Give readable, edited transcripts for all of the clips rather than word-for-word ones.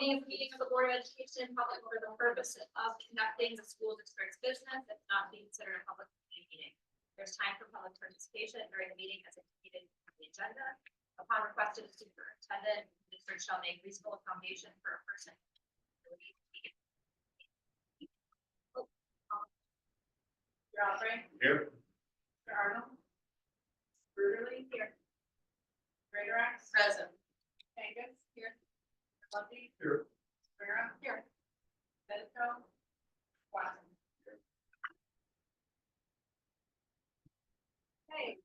Convening a meeting of the Board of Education in public for the purpose of conducting the school district's business that not be considered a public meeting. There's time for public participation during the meeting as indicated on the agenda. Upon request of the superintendent, the district shall make reasonable accommodation for a person. You're all right. Here. Mr. Arnold. Brutally here. Greatorex. Present. Angus here. Lundy. Here. Rivera here. Medico. Watson. Okay,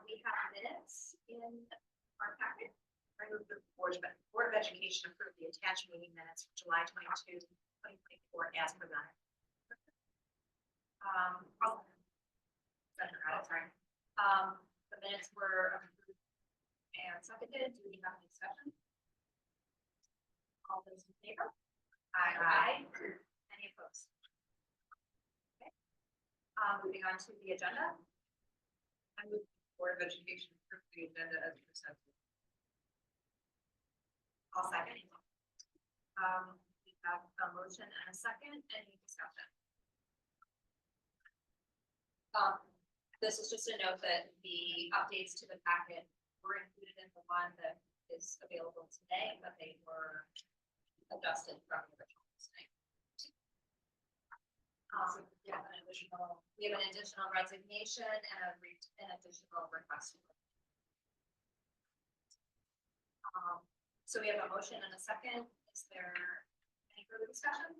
we have minutes in our packet. I move the Board of Education approve the attached meeting minutes for July 22, 2024 as presented. Sorry. The minutes were approved and seconded. Do we have any discussion? All those in favor? Aye. Any opposed? Okay. Moving on to the agenda. I move the Board of Education approve the agenda as presented. I'll second. We have a motion and a second. Any discussion? This is just a note that the updates to the packet were included in the one that is available today, but they were adjusted from the original listing. We have an additional resignation and an additional request. So we have a motion and a second. Is there any further discussion?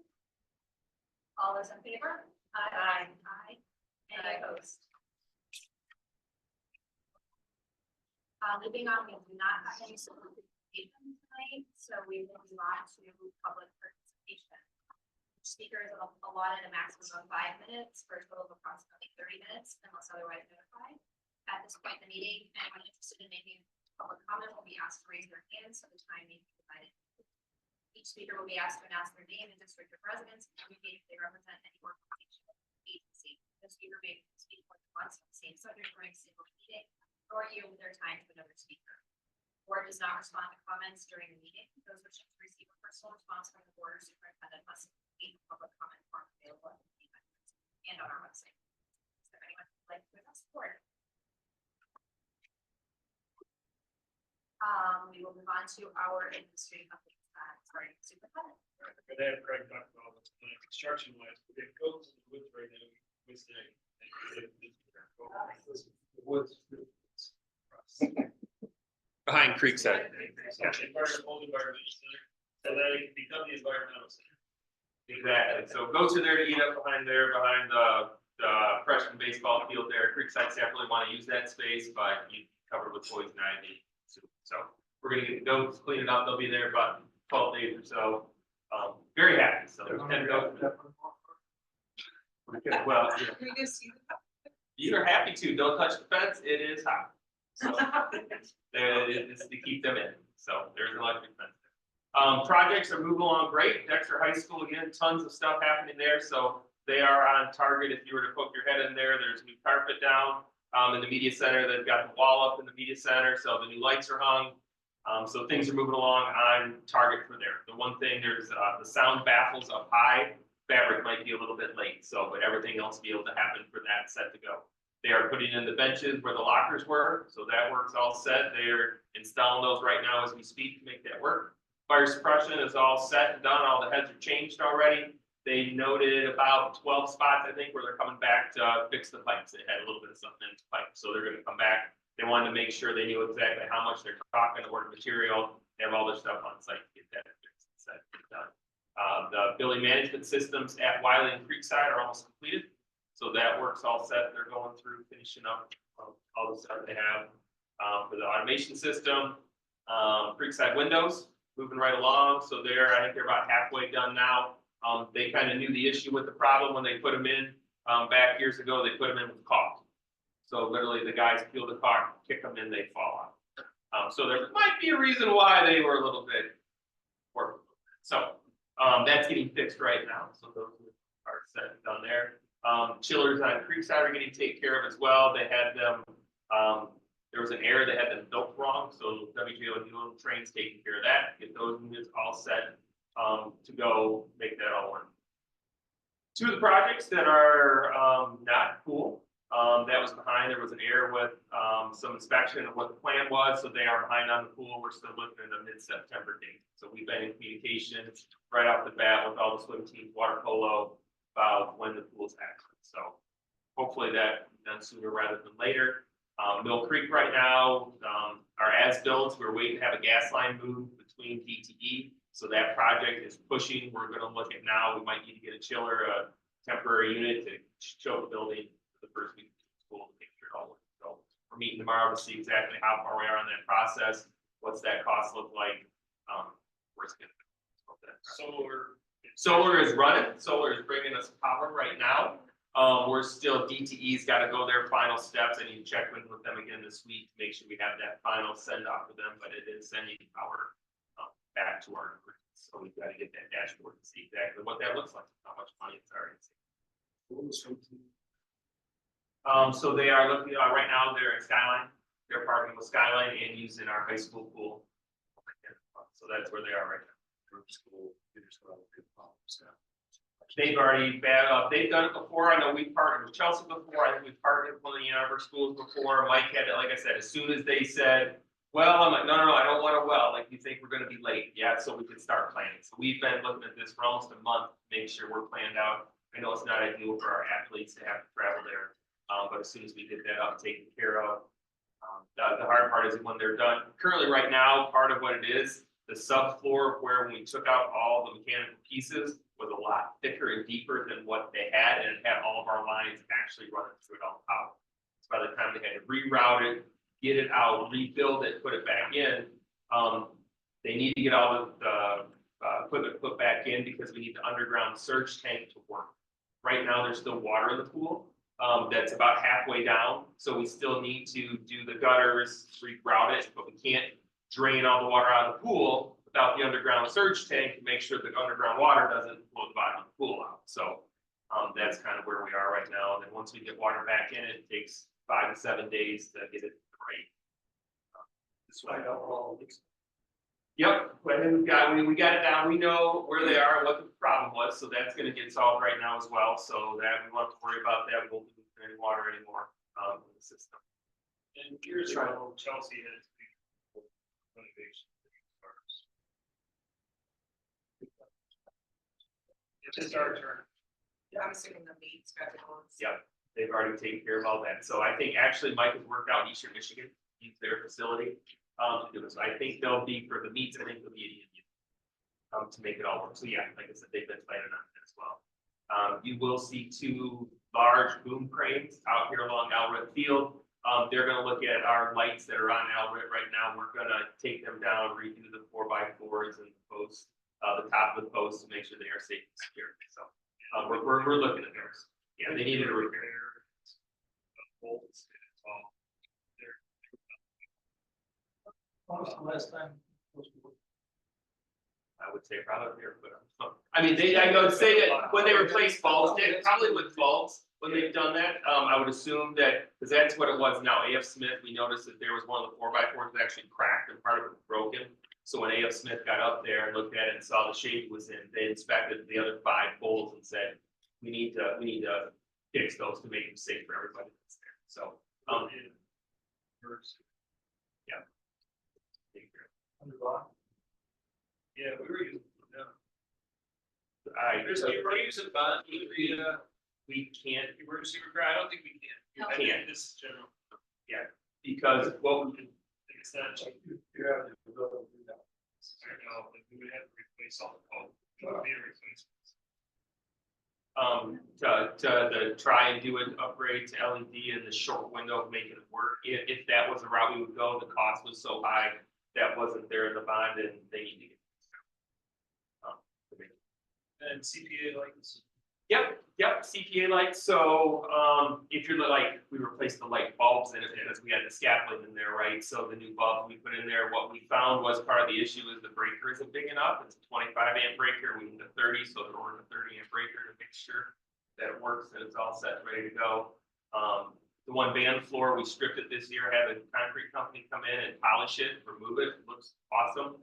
All those in favor? Aye. Aye. Any opposed? Moving on, we do not have any solicitation tonight, so we will move on to public participation. Speaker is allotted a maximum of 5 minutes for a total of approximately 30 minutes, unless otherwise notified. At this point in the meeting, anyone interested in making public comment will be asked to raise their hand, so the time may be divided. Each speaker will be asked to announce their name and district of residence and indicate if they represent any organization or agency. The speaker may speak more than once on the same subject during a single meeting, or yield their time to another speaker. The board does not respond to comments during the meeting. Those wishing to receive a personal response from the board or superintendent must complete the public comment form available at the meeting and on our website. Is there anyone who would like to address the board? We will move on to our administrative updates. Sorry, superintendent. And then Craig talked about construction wise, we get goats in the woods right now. We say the woods. Behind Creekside. Environmental center. And then it can become the environmental center. Exactly. So goats are there to eat up behind there, behind the freshman baseball field there. Creekside staff really want to use that space, but you covered with poison ivy. So we're gonna get the goats, clean it up. They'll be there about 12 days or so. Very happy. So there's 10 goats. Well, you're happy to. Don't touch the fence. It is hot. So it's to keep them in. So there's an electric fence there. Projects are moving along great. Dexter High School, again, tons of stuff happening there. So they are on target. If you were to poke your head in there, there's new carpet down in the media center. They've got the wall up in the media center. So the new lights are hung. So things are moving along on target for there. The one thing, there's the sound baffles up high. Fabric might be a little bit late. So, but everything else will be able to happen for that set to go. They are putting in the benches where the lockers were, so that work's all set. They're installing those right now as we speak to make that work. Fire suppression is all set and done. All the heads are changed already. They noted about 12 spots, I think, where they're coming back to fix the pipes. They had a little bit of something in the pipe, so they're going to come back. They wanted to make sure they knew exactly how much they're talking, order material. They have all their stuff on site to get that fixed and set and done. The building management systems at Wiley and Creekside are almost completed. So that work's all set. They're going through finishing up all the stuff they have for the automation system. Creekside windows moving right along. So I think they're about halfway done now. They kind of knew the issue with the problem when they put them in back years ago. They put them in with caulk. So literally the guys peel the caulk, kick them in, they fall out. So there might be a reason why they were a little bit worked. So that's getting fixed right now. So those are set and done there. Chillers on Creekside are getting taken care of as well. They had them, there was an error, they had them built wrong. So WGO and Newell Trains taking care of that, get those units all set to go make that all work. Two of the projects that are, not cool, that was behind, there was an error with, some inspection of what the plan was, so they are behind on the pool, we're still looking at a mid-September date. So we've been in communication right off the bat with all the swim teams, water polo, about when the pool's active, so hopefully that will be done sooner rather than later. Mill Creek right now, our as-built, we're waiting to have a gas line moved between DTE. So that project is pushing. We're gonna look at now, we might need to get a chiller, a temporary unit to chill the building for the first week of school to make sure it all works. So we're meeting tomorrow to see exactly how far we are in that process. What's that cost look like? Where's it gonna be? Solar is running. Solar is bringing us power right now. We're still, DTE's got to go their final steps. I need to check with them again this week to make sure we have that final send off to them, but it is sending power back to our grid. So we've got to get that dashboard and see exactly what that looks like, how much money it's already saving. So they are looking, right now they're at Skyline. They're partnering with Skyline and using our high school pool. So that's where they are right now. They've already they've done it before. I know we've partnered with Chelsea before. I think we've partnered with one of the Ann Arbor schools before. Mike had it, like I said, as soon as they said, well, I'm like, no, I don't want a well. Like, you think we're gonna be late? Yeah, so we could start planning. So we've been looking at this for almost a month, to make sure we're planned out. I know it's not ideal for our athletes to have to travel there. But as soon as we get that up taken care of, the hard part is when they're done. Currently, right now, part of what it is, the subfloor where when we took out all the mechanical pieces was a lot thicker and deeper than what they had, and it had all of our lines actually running through it all out. So by the time they had to reroute it, get it out, rebuild it, put it back in, they need to get all the equipment put back in because we need the underground surge tank to work. Right now, there's still water in the pool. That's about halfway down, so we still need to do the gutters, reroute it, but we can't drain all the water out of the pool without the underground surge tank to make sure the underground water doesn't blow the bottom of the pool out. So that's kind of where we are right now. And then once we get water back in, it takes 5 to 7 days to get it right. Yep, but then we got it down. We know where they are and what the problem was, so that's going to get solved right now as well. So that we won't have to worry about that. We won't lose any water anymore in the system. And here's how Chelsea has motivation. It's our turn. I'm assuming the meet schedules. Yep, they've already taken care of all that. So I think actually Mike has worked out in Eastern Michigan, use their facility. So I think they'll be for the meets, I think they'll be at Indian to make it all work. So yeah, like I said, they've been planning on it as well. You will see 2 large boom cranes out here along Alred Field. They're gonna look at our lights that are on Alred right now. We're gonna take them down, redo the 4x4s and the posts, the top of the posts to make sure they are safe and secure. So we're looking at those. Yeah, they needed a repair. Bolts, it's all there. When was the last time? I would say probably here, but I mean, I would say that when they replace bulbs, probably with bulbs, when they've done that, I would assume that, because that's what it was now. AF Smith, we noticed that there was one of the 4x4s that actually cracked and part of it was broken. So when AF Smith got up there and looked at it and saw the shape it was in, they inspected the other 5 bolts and said, we need to fix those to make them safe for everybody that's there. So, yeah. Yeah, we were using them. We're using bond, we can't, Emergency repair, I don't think we can. No. I think this is general. because what we can, It's not cheap. You have to build it. I know, like, we would have to replace all the pump. It would be a replacement. to try and do an upgrade to LED in the short window of making it work. If that was the route we would go, the cost was so high, that wasn't there in the bond and they need to get. And CPA lights. Yep, CPA lights, so, if you're like, we replaced the light bulbs in it because we had the scaffolding in there, right? So the new bulbs we put in there, what we found was part of the issue is the breaker isn't big enough, it's a 25 amp breaker, we need a 30, so they're ordering a 30 amp breaker to make sure that it works and it's all set, ready to go. The one band floor, we stripped it this year, had a concrete company come in and polish it, remove it, it looks awesome.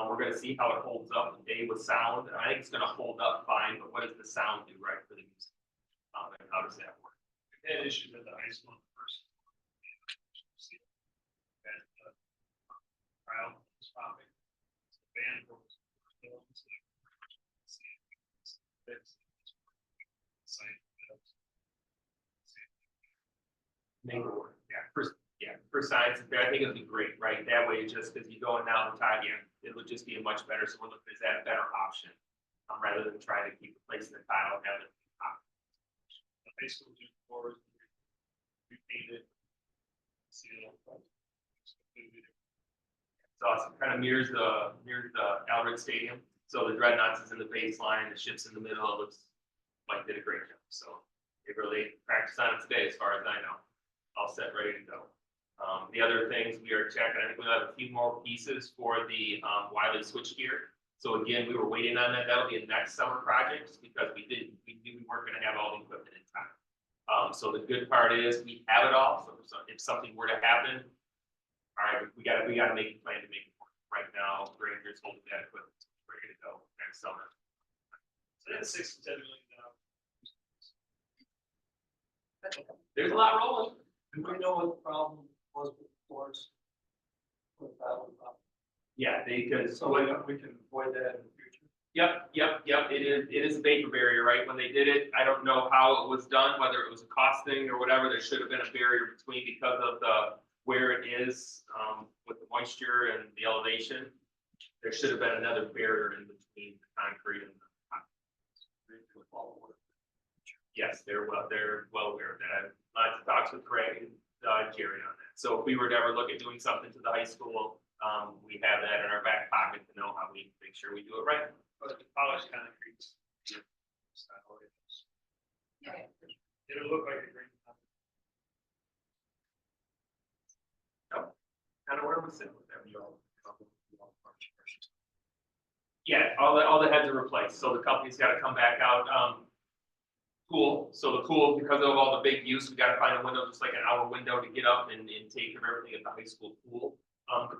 We're gonna see how it holds up, A, with sound, and I think it's gonna hold up fine, but what does the sound do, right, for the music? And how does that work? We had issues at the high school in the first. And, trial was popping. The band was. Make it work, for science, and fair, I think it'll be great, right, that way, just because you go in now the time, it would just be a much better, so we're looking, is that a better option? Rather than trying to keep replacing the tile and have it. The high school gym floors. We painted. Seal. So it kind of mirrors the Alred Stadium, so the Dreadnoughts is in the baseline, the ship's in the middle, it looks like did a great job, so. They really practiced on it today, as far as I know, all set, ready to go. The other things we are checking, I think we'll have a few more pieces for the Wiley switchgear. So again, we were waiting on that, that'll be a next summer project, because we knew we weren't gonna have all the equipment in time. So the good part is, we have it all, so if something were to happen, all right, we gotta make a plan to make it work. Right now, Granger's holding that equipment, so we're ready to go next summer. So that's $6 to $10 million. There's a lot rolling. Do we know what the problem was with the floors? With that one, Yeah, because so we can avoid that in the future. Yep, it is a vapor barrier, right? When they did it, I don't know how it was done, whether it was a cost thing or whatever, there should have been a barrier between because of where it is, with the moisture and the elevation. There should have been another barrier in between the concrete and the. Yes, they're well aware of that. I've lots of talks with Greg and Jerry on that. So if we were to ever look at doing something to the high school, we have that in our back pocket to know how we make sure we do it right. But the polished concrete. Okay. It'll look like a green. Kind of where we sit with them, Yeah, all the heads are replaced, so the company's got to come back out. Pool, so the pool, because of all the big use, we got to find a window, just like an hour window to get up and take care of everything at the high school pool.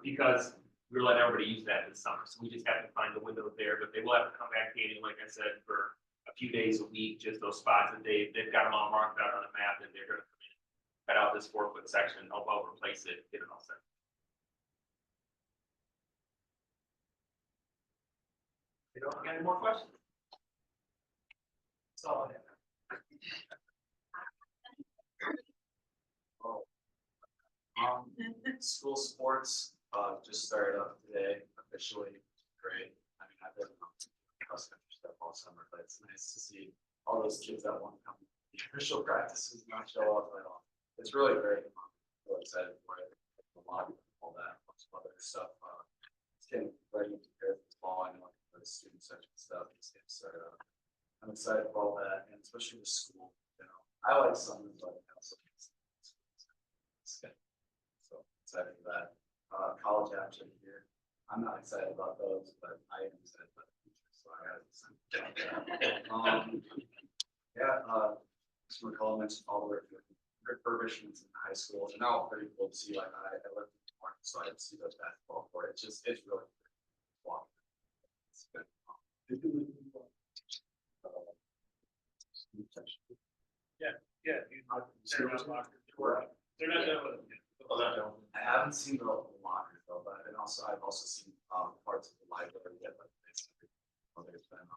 Because we're letting everybody use that this summer, so we just have to find the window there, but they will have to come back dating, like I said, for a few days a week, just those spots that they've got them all marked out on the map, and they're gonna come in, cut out this 4-foot section, help out replace it, get it all set. You don't have any more questions? That's all I have. School sports, just started up today officially, great. I mean, I've been cross country stuff all summer, but it's nice to see all those kids that want to come to the official practices not show up at all. It's really great. I'm really excited for it. A lot of all that, lots of other stuff. It's getting ready to prepare for the fall. I know for the student section stuff, it's getting started up. I'm excited for all that, and especially the school, you know, I like summer, but I also it's good. So excited for that. College action here. I'm not excited about those, but I am excited about the future, so I got to Mr. McCullough mentioned all the refurbishments in high school, and now pretty cool to see, like, I lived in the park, so I see those basketball court. It's really good. Wow. It's good. Yeah. They're not done with it. I haven't seen the lockers though, but and also I've also seen parts of the library that like there's been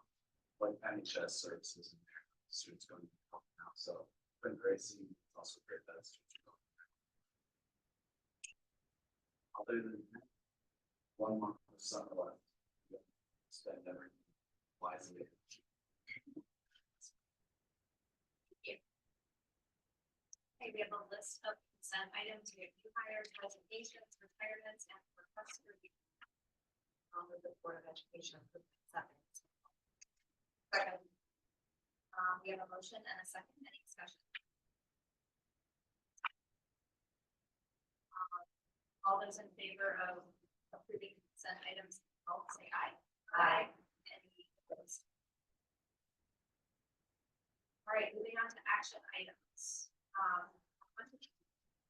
like NHS services in there, students going to help now. So it's been great seeing. It's also great that students are going there. Other than that, 1 month of summer left. Spend everything wisely. Okay, we have a list of consent items. We have new hires, resignations, retirements, and requests for review. With the Board of Education. Second. We have a motion and a second. Any discussion? All those in favor of approving consent items, all say aye. Aye. Any opposed? All right, moving on to action items.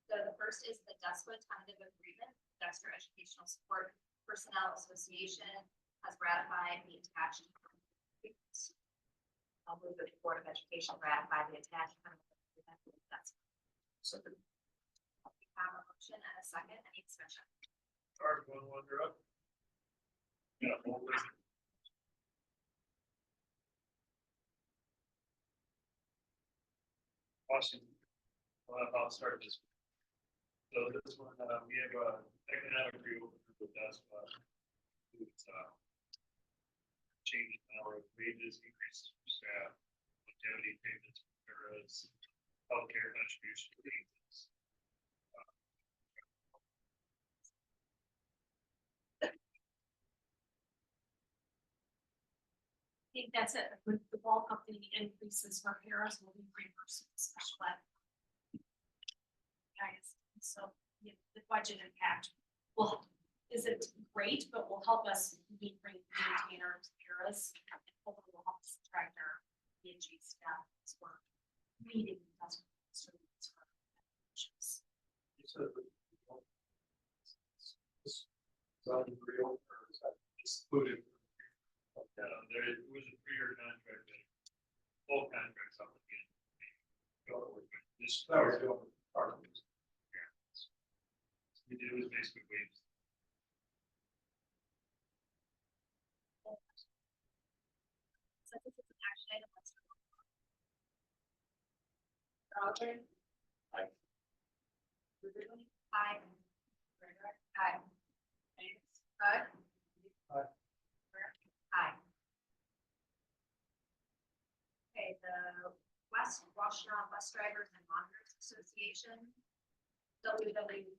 So the first is the DESWA tentative agreement, Dexter Educational Support Personnel Association has ratified the attached. I'll move that the Board of Education ratify the attached. That's. Second. We have a motion and a second, any discussion? Alright, one wonder up. Yeah, hold this. Awesome. Well, I'll start this. So this one, we have a economic reopener with us, it's, change in our wages, increases for staff, longevity payments, there is healthcare contribution payments. I think that's it, with the bulk of the increases for Harris will be reimbursed with special ed. Guys, so yeah, the budget impact will, isn't great, but will help us maintain our Harris. Hopefully will help us attract our PNG staff as well. Meeting industrial students for admissions. You said that this real, or is that excluded? There was a 3-year contract, full contracts up again. This, that was the part of it. We did was basically waves. So this is an action item. Let's move on. Roger, Aye. Aye. Aye. Aye. Aye. Okay, the West Washtenaw Bus Drivers and Monitors Association, WWAMA,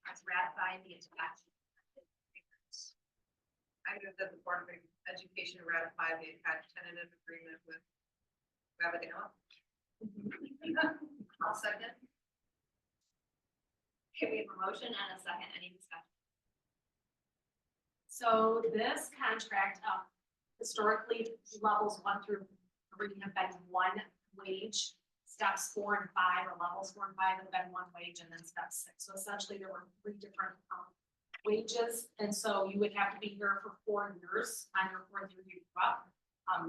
has ratified the attached. I move that the Board of Education ratify the attached tentative agreement with Alabama. I'll second. Okay, we have a motion and a second, any discussion? so this contract, historically, levels 1 through 3 have been 1 wage. Steps 4 and 5, or levels 4 and 5 have been 1 wage, and then step 6. So essentially, there were 3 different wages, and so you would have to be here for 4 years on your 4th year you grew up.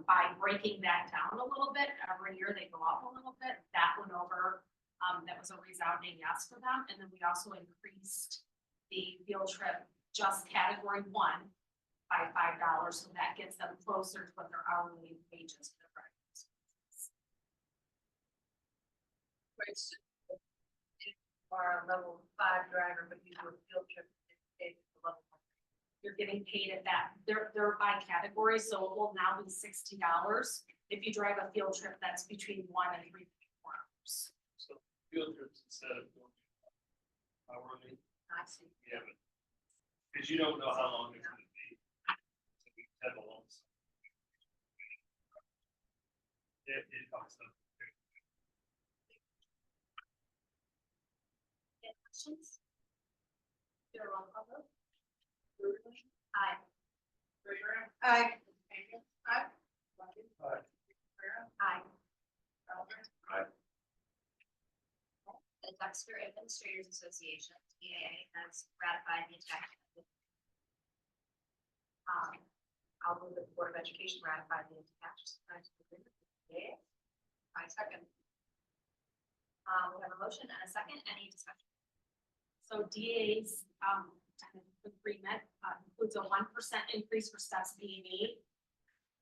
By breaking that down a little bit, every year they go up a little bit. That went over. That was a resounding yes for them, and then we also increased the field trip just category 1 by $5, so that gets them closer to what their hourly wages for the practice. Or a level 5 driver, but you do a field trip. It's a level 1. You're getting paid at that, they're by category, so it will now be $60. If you drive a field trip, that's between 1 and 3.4 hours. So field trips instead of going hourly, I see. yeah, but because you don't know how long it's gonna be. So we have a long. It comes up. Any questions? Do a roll call vote. Aye. Aye. Aye. Aye. Aye. Aye. The Dexter Administrators Association, TAA, has ratified the attachment. I'll move that the Board of Education ratify the attached. TAA. I second. We have a motion and a second, any discussion? So DA's agreement includes a 1% increase for steps B and E.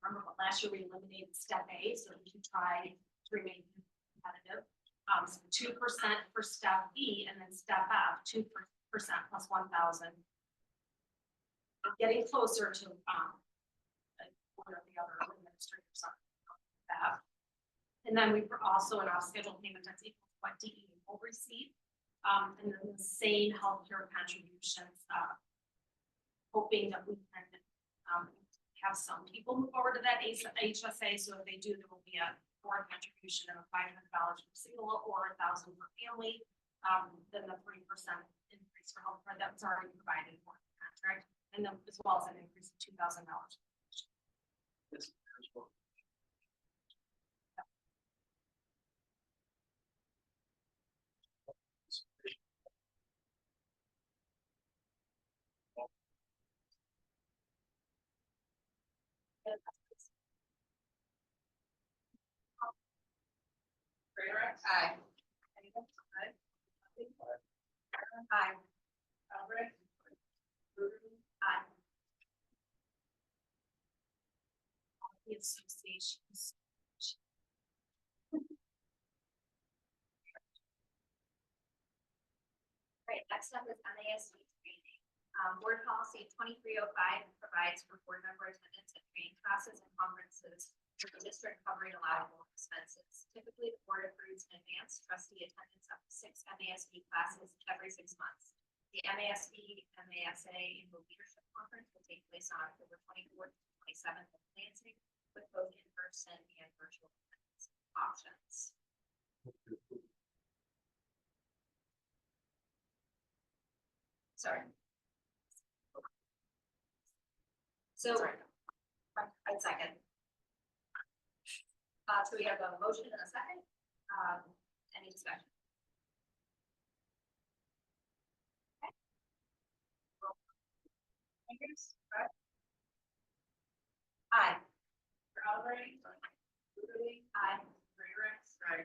Remember last year we eliminated step A, so we can try to remain competitive. 2% for step E, and then step F, 2% plus 1,000. Getting closer to one of the other administrators on that. And then we also an off-schedule payment that's equal to what DE will receive. And then the same healthcare contributions, hoping that we can have some people move over to that HSA. So if they do, there will be a foreign contribution of $500 per single or $1,000 per family. Then the 3% increase for healthcare that was already provided for the contract, and then as well as an increase of $2,000. This is what. Greatorex? Aye. Anyone? Aye. Aye. Albrecht? Aye. The associations. Right, next up is MASD training. Board policy 2305 provides for board member attendance at training classes and conferences with the district covering allowable expenses. Typically, the board approves in advance trustee attendance up to 6 MASD classes every 6 months. The MASD MASA Annual Leadership Conference will take place on October 24th to 27th in Lansing, with both in-person and virtual attendance options. Sorry. So, I'd second. So we have a motion and a second. Any discussion? Fingers? Aye. Aye. Albrecht? Aye. Greatorex? Aye.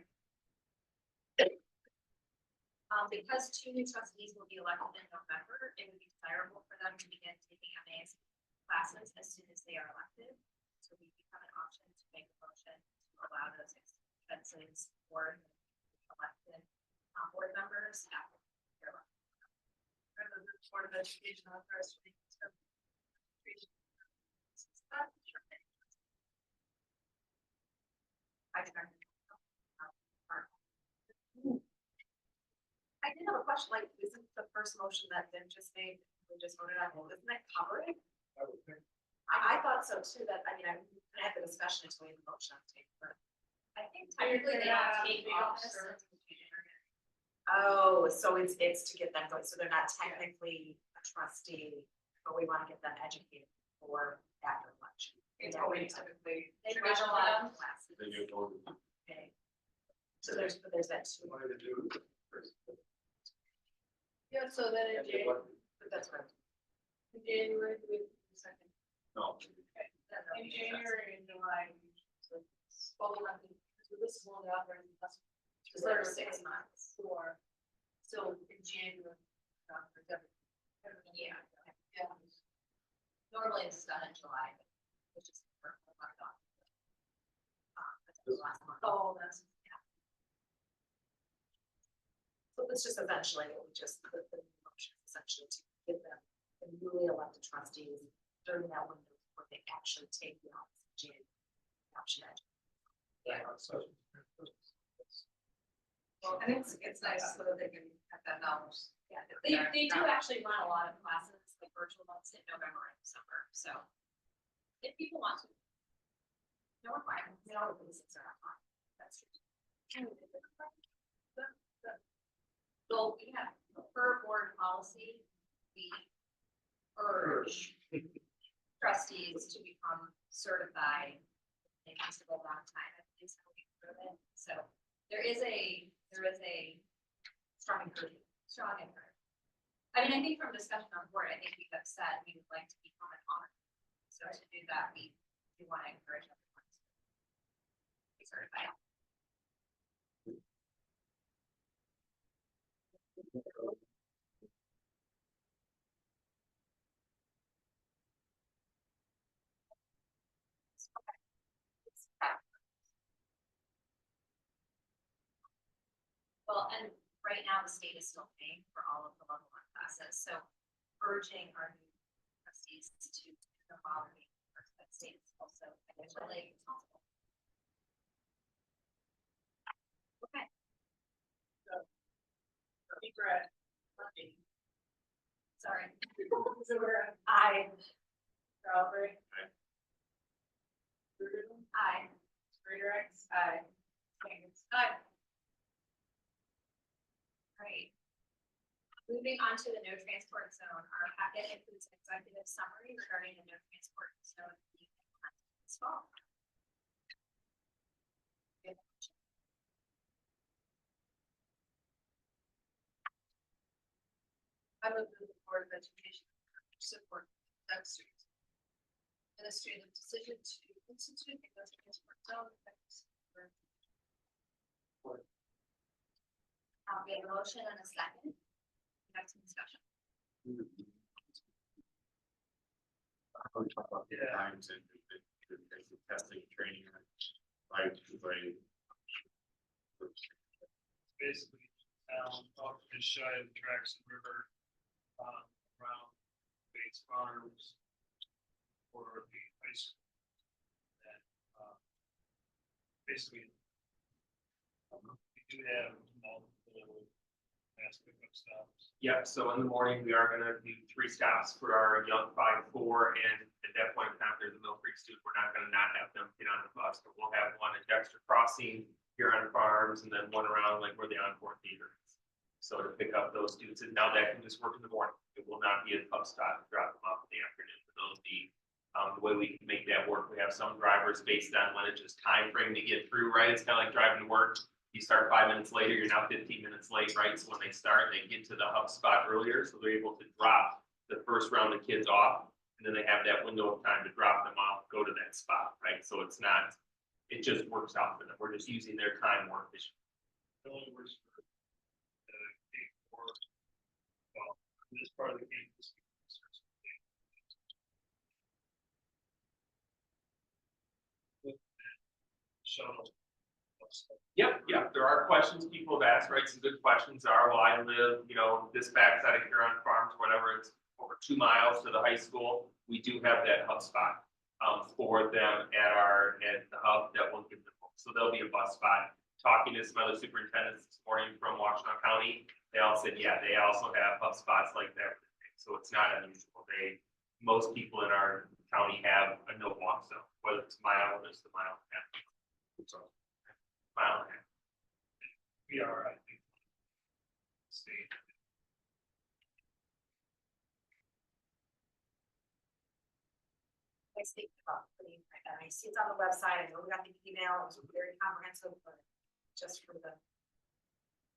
Because 2 new trustees will be elected in November, it would be desirable for them to begin taking MAS classes as soon as they are elected. So we have an option to make a motion to allow those expenses for elected board members after their election. Board of Education authorized to make I did have a question, like, isn't the first motion that Ben just made, we just voted on, isn't that covering? I would think. I thought so too, that, I mean, I had the discussion until we had the motion on the table, but. I think technically they don't take office. Oh, so it's to get them going, so they're not technically a trustee, but we want to get them educated for after election. It's what we typically. They schedule a lot of classes. They get voted. Okay. So there's that too, Wanted to do first. Yeah, so then in January, but that's what. in January, we second. No. In January and July. Well, we have to, so this is only authorized us For 6 months. for, so in January. For Yeah. Yeah. Normally it's done in July, but it's just for a month off. That's the last month. Oh, that's. So it's just eventually, we just put the motion essentially to give them the newly elected trustees during that window before they actually take the office of January. Option edge. Yeah. Well, and it's nice so that they can have that knowledge. Yeah, they do actually run a lot of classes, like virtual ones in November and December, so. If people want to. No requirements. No, the basics are not fine. That's true. Well, we have, per board policy, we urge trustees to become certified. It has to go a long time, at least how we prove it. So there is a strong encouragement, I mean, I think from discussion on board, I think we have said we would like to become an honor. So to do that, we want to encourage everyone to be certified. Well, and right now the state is still paying for all of the level 1 classes, so urging our new trustees to follow the state is also financially responsible. Okay. Brad. Sorry. So we're. I, Albrecht. Aye. Aye. Greatorex. Aye. Fingers. Aye. Great. Moving on to the no transport zone, our packet includes an executive summary regarding the no transport zone being implemented this fall. I move that the Board of Education support that street. administrative decision to institute the transport zone. We have a motion and a second. We have some discussion. How we talk about the Yeah. times and the testing, training, like, Basically, off just shy of the tracks and river, around Bates Farms. For the high school. And, basically. We do have multiple mass pickup stops. Yep, so in the morning, we are gonna do 3 stops for our young 5-4, and at that point in time, there's a Mill Creek student, we're not gonna not have them get on the bus, but we'll have one at Dexter Crossing here on Farms, and then one around like where the Encore Theater is. So to pick up those students, and now that can just work in the morning, it will not be a pub stop, to drop them off in the afternoon, but those be, the way we can make that work. We have some drivers based on when it's just time frame to get through, right? It's kind of like driving to work. You start 5 minutes later, you're now 15 minutes late, right? So when they start, they get to the hub spot earlier, so they're able to drop the first round of kids off. And then they have that window of time to drop them off, go to that spot, right? So it's not, it just works out for them. We're just using their time more efficiently. It only works for game 4. Well, this part of the game is. Shuttle. Yep, there are questions people have asked, right? Some good questions are, well, I live, this backside of Huron Farms, whatever, it's over 2 miles to the high school. We do have that hub spot, for them at the hub that will give them, so there'll be a bus spot. Talking to some other superintendents this morning from Washington County, they all said, yeah, they also have hub spots like that. So it's not unusual. Most people in our county have a no walk zone, whether it's a mile or just a mile and a half. So, mile and a half. We are, I think. State. I think about putting, I see it's on the website, I know we got the email, it was very comprehensive, but just for the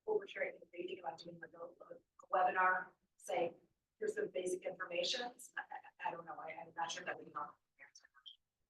oversharing, if you think about doing like a webinar, say, here's the basic information, I don't know, I'm not sure that we can.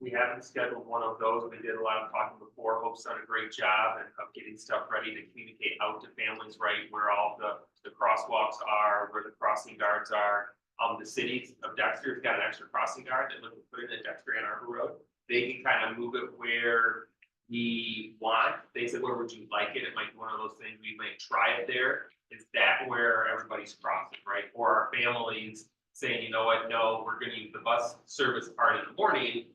We haven't scheduled one of those. We did a lot of talking before. Hope's done a great job of getting stuff ready to communicate out to families, right? Where all the crosswalks are, where the crossing guards are. The cities of Dexter has got an extra crossing guard that we put in at Dexter and Arbor Road. They can kind of move it where we want. They said, where would you like it? It might be one of those things we might try it there. Is that where everybody's crossing, right? Or our families saying, you know what, no, we're gonna use the bus service part in the morning.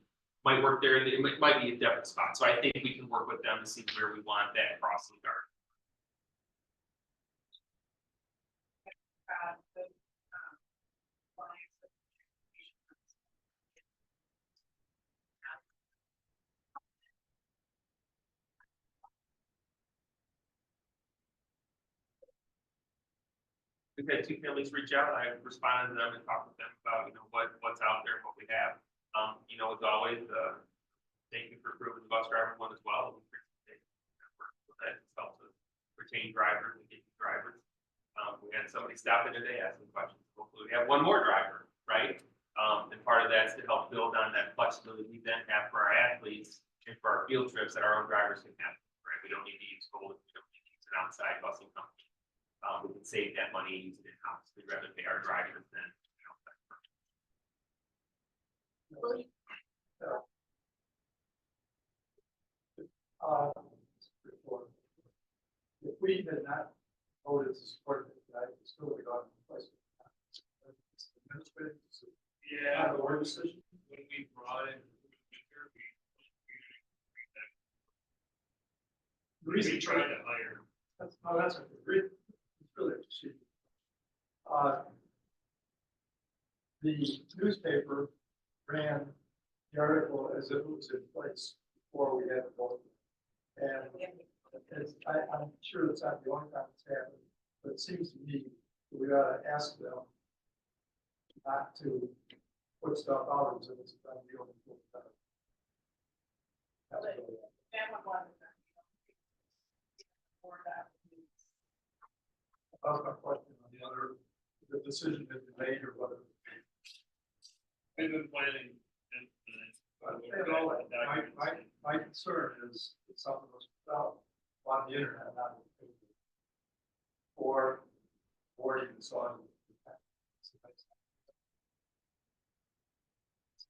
Might work there, and it might be a different spot. So I think we can work with them to see where we want that crossing guard. We've had 2 families reach out. I responded to them and talked with them about, what's out there, what we have. As always, thank you for approving the bus driver one as well. That helps us retain drivers and get drivers. We had somebody stop in today asking questions. Hopefully we have one more driver, right? And part of that's to help build on that flexibility we then have for our athletes and for our field trips that our own drivers can have, right? We don't need to use Golden, we don't need to use an outside busing company. We can save that money and use it in-house. We'd rather pay our drivers than outside. If we had not voted to support it, I still would have gone in place. Yeah, The word decision. when we brought in. We tried to hire. That's a great, it's really a procedure. The newspaper ran the article as if it was in place before we had the vote. And I'm sure it's not the only time it's happened, but it seems to me that we ought to ask them not to put stuff out until it's done deal. That's really. That's my question on the other, the decision has been made or whether. We've been planning But, you know, my concern is that something was put out on the internet, not in the paper. Or even saw it.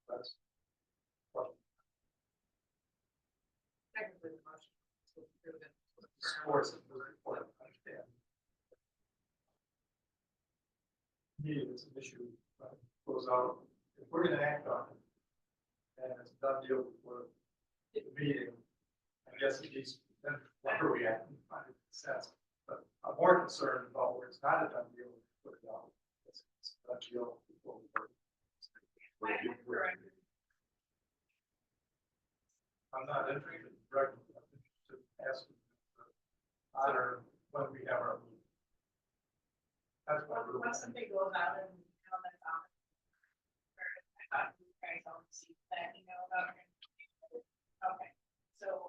That's. Technically, the motion is to approve it. Sports is really important, I understand. To me, it's an issue, goes out, if we're gonna act on it, and it's a done deal before the meeting, I guess it needs, then what are we at, find a consensus. But I'm more concerned about where it's not a done deal, put it out, it's a done deal before we vote. I'm not interested in directing, I'm interested in asking for honor when we have our meeting. That's what we're. Once something goes out and, you know, that's on. I thought you guys all received that email about it. Okay, so,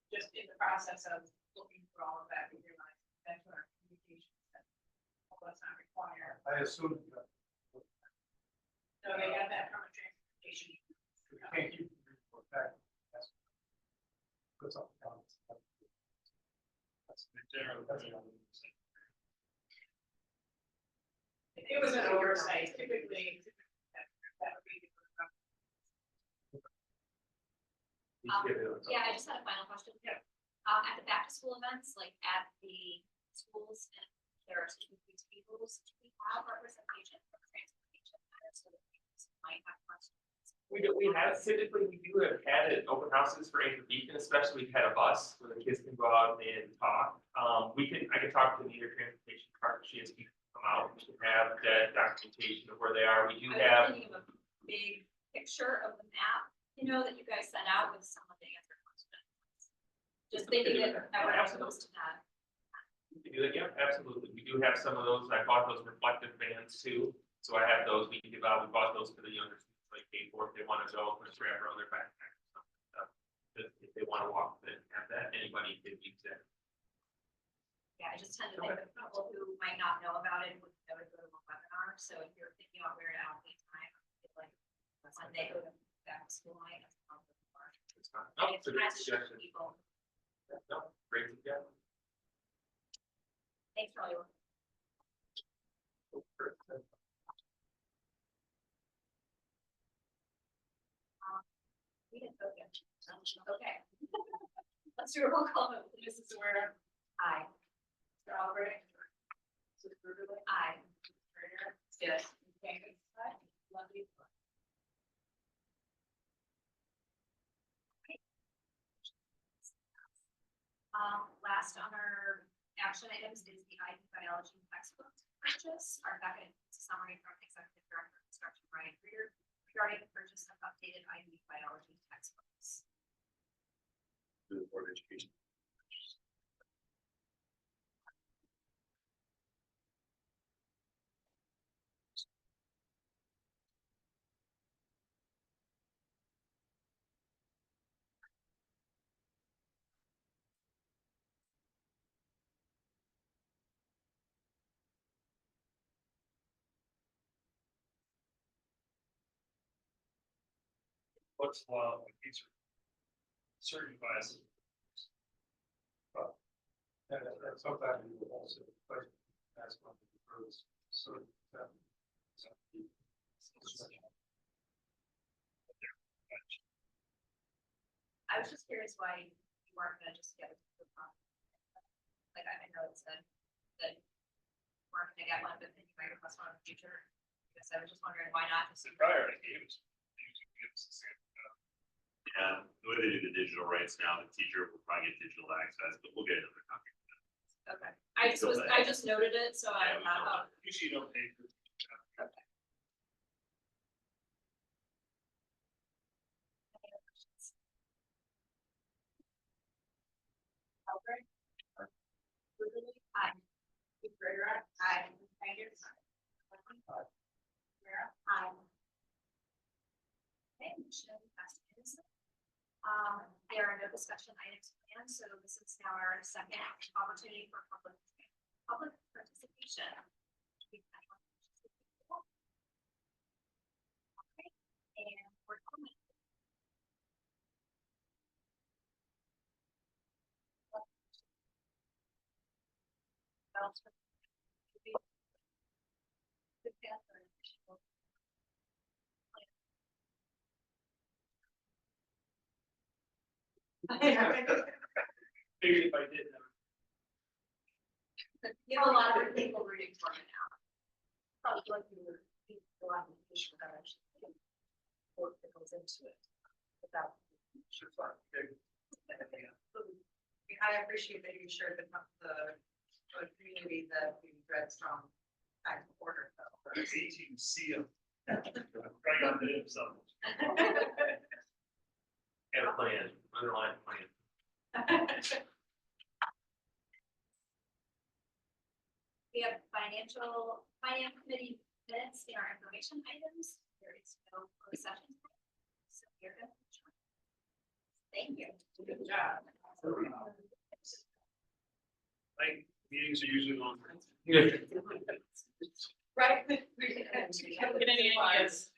just in the process of looking through all of that, we realized that's what our communication said. Well, that's not required. I assume that So they got that from a transportation. we can't keep the report back. That's. Put something down. That's Generally, that's It was an oversight, typically. That would be. Yeah, I just had a final question. Yeah. At the back to school events, like at the schools and there are schools, do we have representation from transportation matters so that people might have questions? We have typically, we do have had it open houses for Anchor Beacon, especially we've had a bus where the kids can go out and talk. I can talk to the Meter Transportation Partnership, as people come out, we can have that documentation of where they are. We do I was have, thinking of a big picture of the map, you know, that you guys sent out with some of the answer questions. Just thinking that everyone's supposed to have. we can do that, yeah, absolutely. We do have some of those, and I bought those reflective bands too. So I have those, we can give out, we bought those for the younger students, like K4, if they want to go, or grab on their backpack or something. If they want to walk, then have that, anybody can use that. Yeah, I just tend to think of people who might not know about it would go to a webinar, so if you're thinking about where to allocate time, I feel like when they go to back to school night, that's probably more. It's fine. Oh, It's it's a great nice to show suggestion. people. No, great suggestion. Thanks for all your work. We didn't vote yet. Okay. Let's do a roll call vote. Mrs. Ware. Aye. Mr. Albrecht. Mrs. Brutherland. Aye. Turner. Yes. Davis. Lovely. Last on our action items is the ID biology textbook purchase. Our packet is a summary from Executive Director of Instruction Brian Reeder regarding the purchase of updated ID biology textbooks. the Board of Education. What's law, these are certain classes. And sometimes you will also, like, that's one of the first, so. I was just curious why you weren't gonna just get it. Like, I know it said that you weren't gonna get one, but then you might request one in the future. I guess I was just wondering why not just. The prior games. Yeah, the way they do the digital rights now, the teacher will probably get digital access, but we'll get another copy. Okay, I just noted it, so I'm not. Usually you don't pay for. Okay. Any other questions? Albrecht? Brutherly? Aye. Brutherland. Aye. Davis. Aye. Ware. Aye. Okay, motion passed unanimously. There are no discussion items planned, so this is now our second opportunity for public participation. Okay, and else? Figured if I did. You have a lot of people rooting for you now. Probably like you were, a lot of information that actually work that goes into it. Without. I appreciate that you shared the community that we read strong back and order. It's easy to see them. Right on the himself. Had a plan, underlying plan. We have finance committee minutes in our information items. There is no closed session. So you're good. Thank you. Good job. Like, meetings are usually long. Yeah. Right. Get any ideas?